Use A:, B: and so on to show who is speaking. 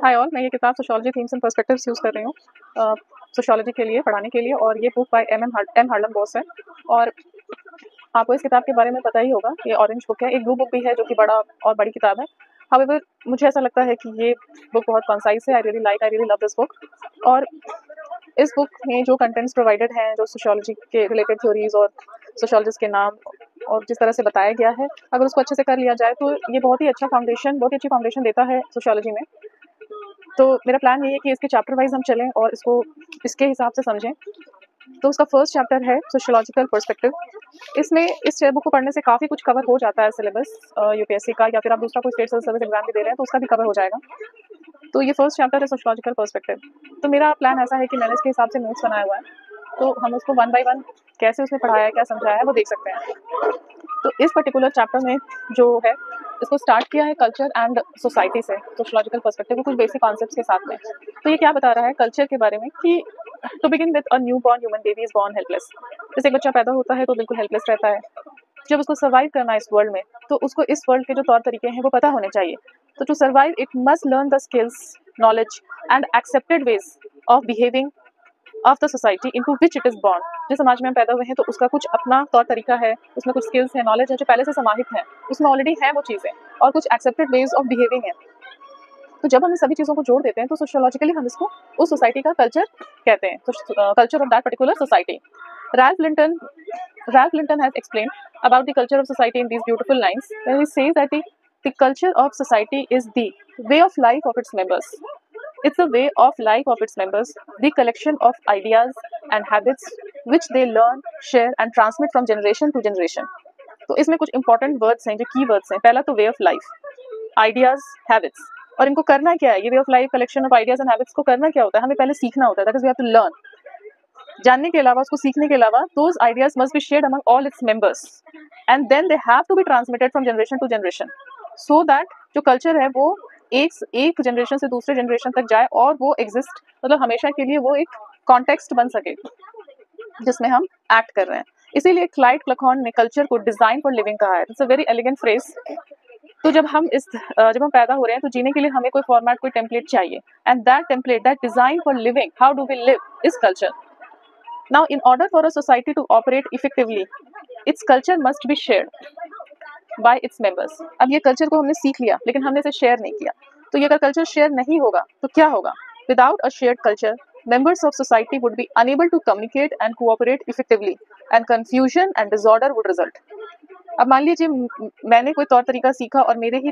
A: Hi all, मैं ये किताब sociology themes and perspectives use कर रही हूँ सोशियोलॉजी के लिए, पढ़ाने के लिए। और ये बुक बाय एम हार्लम बॉस है। और आपको इस किताब के बारे में पता ही होगा, ये ऑरेंज बुक है। एक ब्लू बुक भी है जो कि बड़ी किताब है। हाउएवर मुझे ऐसा लगता है कि ये बुक बहुत कंसाइज है। I really love this book. और इस बुक में जो कंटेंट्स प्रोवाइडेड हैं, जो सोशियोलॉजी के रिलेटेड थ्योरीज और सोशियोलॉजिस्ट के नाम और जिस तरह से बताया गया है, अगर उसको अच्छे से कर लिया जाए तो ये बहुत ही अच्छी फाउंडेशन देता है सोशियोलॉजी में। तो मेरा प्लान ये है कि इसके चैप्टर वाइज हम चलें और इसको इसके हिसाब से समझें। तो उसका फर्स्ट चैप्टर है सोशियोलॉजिकल पर्सपेक्टिव। इसमें इस बुक को पढ़ने से काफ़ी कुछ कवर हो जाता है सिलेबस यूपीएससी का, या फिर आप दूसरा कोई स्टेट सिविल सर्विस एग्जाम भी दे रहे हैं तो उसका भी कवर हो जाएगा। तो ये फर्स्ट चैप्टर है सोशियोलॉजिकल पर्सपेक्टिव। तो मेरा प्लान ऐसा है कि मैंने इसके हिसाब से नोट्स बनाया हुआ है, तो हम उसको वन बाय वन कैसे उसमें पढ़ाया है, क्या समझाया है, वो देख सकते हैं। तो इस पर्टिकुलर चैप्टर में जो है, इसको स्टार्ट किया है कल्चर एंड सोसाइटी से, सोशियोलॉजिकल पर्सपेक्टिव को कुछ बेसिक कॉन्सेप्ट्स के साथ में। तो ये क्या बता रहा है कल्चर के बारे में कि to begin with a new born human baby is born helpless. जैसे एक बच्चा पैदा होता है तो बिल्कुल हेल्पलेस रहता है। जब उसको सर्वाइव करना है इस वर्ल्ड में, तो उसको इस वर्ल्ड के जो तौर तरीके हैं वो पता होने चाहिए। तो to survive it must learn the skills, knowledge and accepted ways of behaving of the society into which it is born. जिस समाज में हम पैदा हुए हैं तो उसका कुछ अपना तौर तरीका है, उसमें कुछ स्किल्स है, नॉलेज है जो पहले से समाहित है, उसमें ऑलरेडी है वो चीज़ें, और कुछ एक्सेप्टेड वेज ऑफ बिहेविंग है। तो जब हम इन सभी चीज़ों को जोड़ देते हैं तो सोशियोलॉजिकली हम इसको उस सोसाइटी का कल्चर कहते हैं, तो culture of that particular society. Ralph Linton has explained about the culture of society in these beautiful lines, where he says that the culture of society is the way of life of its members. It's the way of life of its members, the collection of ideas and habits which they learn, share and transmit from generation to generation. तो इसमें कुछ important words हैं, जो की words हैं। पहला तो way of life, ideas, habits. और इनको करना क्या है, ये way of life, collection of ideas and habits को करना क्या होता है, हमें पहले सीखना होता है। That is we have to learn. जानने के अलावा, उसको सीखने के अलावा, those ideas must be shared among all its members and then they have to be transmitted from generation to generation, so that जो कल्चर है वो एक जनरेशन से दूसरे जनरेशन तक जाए और वो एग्जिस्ट, मतलब हमेशा के लिए वो एक कॉन्टेक्स्ट बन सके जिसमें हम एक्ट कर रहे हैं। इसीलिए क्लाइड क्लखॉन ने कल्चर को डिजाइन फॉर लिविंग कहा है। It's a very elegant phrase. तो जब हम पैदा हो रहे हैं तो जीने के लिए हमें कोई फॉर्मेट, कोई टेम्पलेट चाहिए, and that template, that design for living, how do we live, is culture. Now, in order for a society to operate effectively, its culture must be shared by its members. अब ये culture को हमने सीख लिया, लेकिन हमने इसे share नहीं किया। तो ये अगर कल्चर शेयर नहीं होगा तो क्या होगा? Without a shared culture, members of society would be unable to communicate and cooperate effectively, and confusion and disorder would result. अब मान लीजिए मैंने कोई तौर तरीका सीखा और मेरे ही